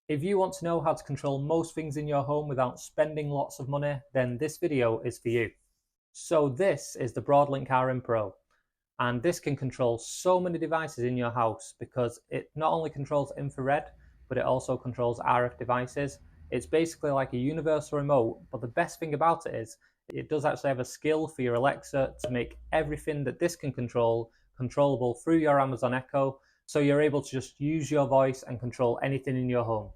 If you want to know how to control most things in your home without spending lots of money, then this video is for you. So this is the Broardlink RM Pro, and this can control so many devices in your house because it not only controls infrared, but it also controls RF devices. It's basically like a universal remote, but the best thing about it is it does actually have a skill for your Alexa to make everything that this can control controllable through your Amazon Echo, so you're able to just use your voice and control anything in your home.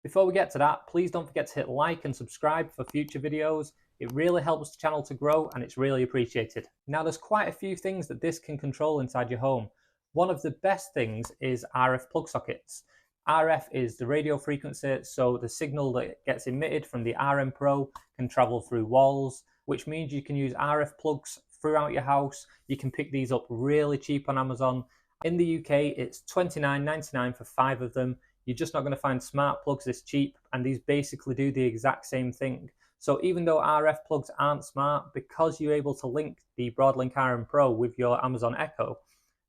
Before we get to that, please don't forget to hit like and subscribe for future videos. It really helps the channel to grow and it's really appreciated. Now there's quite a few things that this can control inside your home. One of the best things is RF plug sockets. RF is the radio frequency, so the signal that gets emitted from the RM Pro can travel through walls, which means you can use RF plugs throughout your house. You can pick these up really cheap on Amazon. In the UK, it's £29.99 for 5 of them. You're just not going to find smart plugs this cheap, and these basically do the exact same thing. So even though RF plugs aren't smart, because you're able to link the Broardlink RM Pro with your Amazon Echo,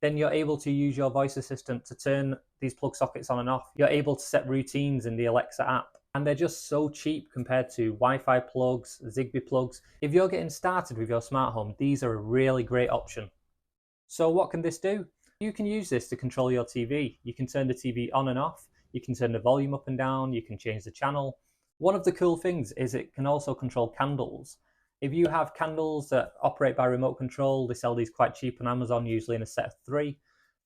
then you're able to use your voice assistant to turn these plug sockets on and off. You're able to set routines in the Alexa app, and they're just so cheap compared to Wi-Fi plugs, Zigbee plugs. If you're getting started with your smart home, these are a really great option. So what can this do? You can use this to control your TV. You can turn the TV on and off. You can turn the volume up and down, you can change the channel. One of the cool things is it can also control candles. If you have candles that operate by remote control, they sell these quite cheap on Amazon, usually in a set of 3,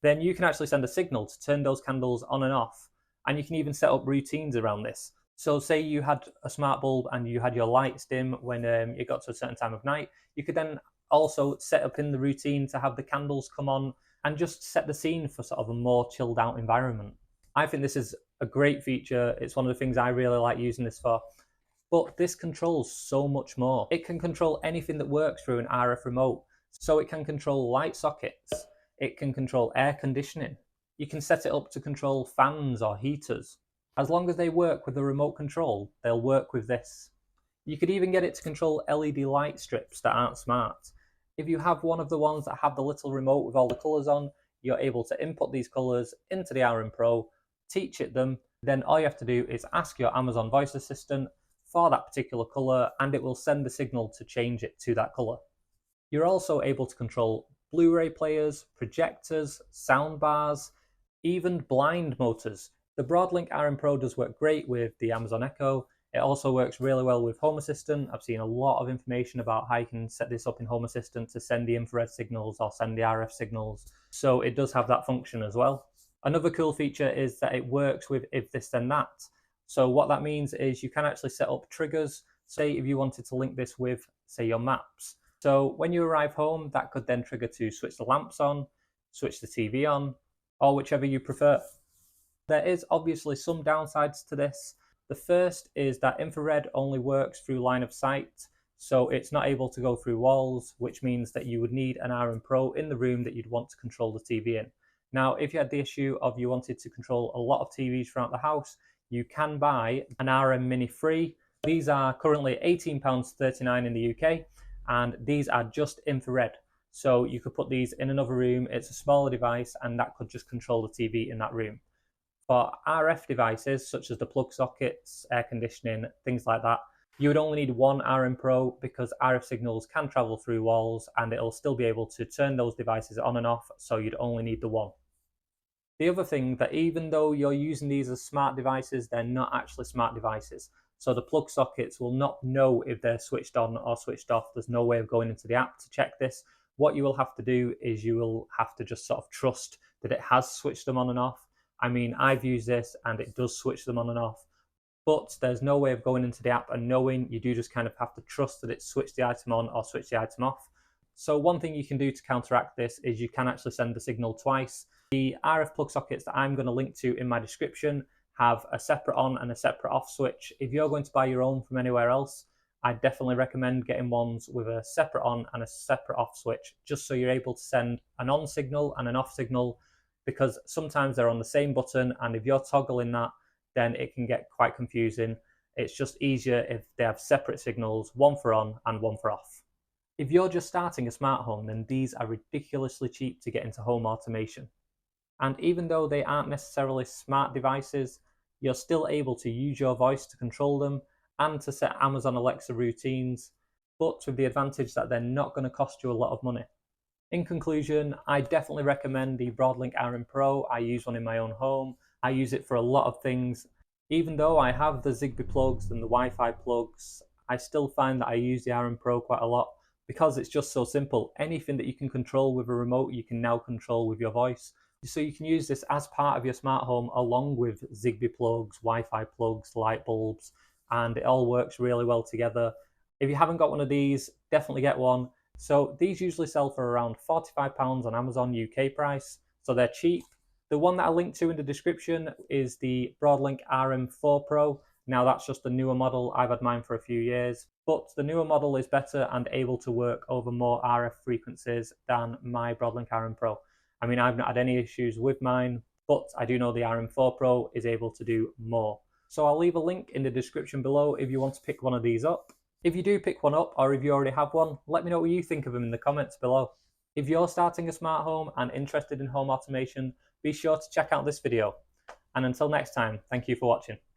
then you can actually send a signal to turn those candles on and off. And you can even set up routines around this. So say you had a smart bulb and you had your lights dim when it got to a certain time of night, you could then also set up in the routine to have the candles come on and just set the scene for sort of a more chilled out environment. I think this is a great feature. It's one of the things I really like using this for. But this controls so much more. It can control anything that works through an RF remote. So it can control light sockets. It can control air conditioning. You can set it up to control fans or heaters. As long as they work with the remote control, they'll work with this. You could even get it to control LED light strips that aren't smart. If you have one of the ones that have the little remote with all the colours on, you're able to input these colours into the RM Pro, teach it them, then all you have to do is ask your Amazon voice assistant for that particular colour and it will send the signal to change it to that colour. You're also able to control Blu-ray players, projectors, sound bars, even blind motors. The Broardlink RM Pro does work great with the Amazon Echo. It also works really well with Home Assistant. I've seen a lot of information about how you can set this up in Home Assistant to send the infrared signals or send the RF signals. So it does have that function as well. Another cool feature is that it works with if this then that. So what that means is you can actually set up triggers. Say if you wanted to link this with, say, your maps. So when you arrive home, that could then trigger to switch the lamps on, switch the TV on, or whichever you prefer. There is obviously some downsides to this. The first is that infrared only works through line of sight, so it's not able to go through walls, which means that you would need an RM Pro in the room that you'd want to control the TV in. Now, if you had the issue of you wanted to control a lot of TVs throughout the house, you can buy an RM Mini free. These are currently £18.39 in the UK, and these are just infrared. So you could put these in another room, it's a smaller device, and that could just control the TV in that room. For RF devices, such as the plug sockets, air conditioning, things like that, you would only need one RM Pro because RF signals can travel through walls and it'll still be able to turn those devices on and off, so you'd only need the one. The other thing that even though you're using these as smart devices, they're not actually smart devices. So the plug sockets will not know if they're switched on or switched off. There's no way of going into the app to check this. What you will have to do is you will have to just sort of trust that it has switched them on and off. I mean, I've used this and it does switch them on and off, but there's no way of going into the app and knowing. You do just kind of have to trust that it's switched the item on or switched the item off. So one thing you can do to counteract this is you can actually send the signal twice. The RF plug sockets that I'm going to link to in my description have a separate on and a separate off switch. If you're going to buy your own from anywhere else, I definitely recommend getting ones with a separate on and a separate off switch, just so you're able to send an on signal and an off signal, because sometimes they're on the same button, and if you're toggling that, then it can get quite confusing. It's just easier if they have separate signals, one for on and one for off. If you're just starting a smart home, then these are ridiculously cheap to get into home automation. And even though they aren't necessarily smart devices, you're still able to use your voice to control them and to set Amazon Alexa routines, but with the advantage that they're not going to cost you a lot of money. In conclusion, I definitely recommend the Broardlink RM Pro. I use one in my own home. I use it for a lot of things. Even though I have the Zigbee plugs and the Wi-Fi plugs, I still find that I use the RM Pro quite a lot because it's just so simple. Anything that you can control with a remote, you can now control with your voice. So you can use this as part of your smart home along with Zigbee plugs, Wi-Fi plugs, light bulbs, and it all works really well together. If you haven't got one of these, definitely get one. So these usually sell for around £45 on Amazon UK price, so they're cheap. The one that I linked to in the description is the Broardlink RM4 Pro. Now that's just a newer model. I've had mine for a few years, but the newer model is better and able to work over more RF frequencies than my Broardlink RM Pro. I mean, I've not had any issues with mine, but I do know the RM4 Pro is able to do more. So I'll leave a link in the description below if you want to pick one of these up. If you do pick one up, or if you already have one, let me know what you think of them in the comments below. If you're starting a smart home and interested in home automation, be sure to check out this video. And until next time, thank you for watching.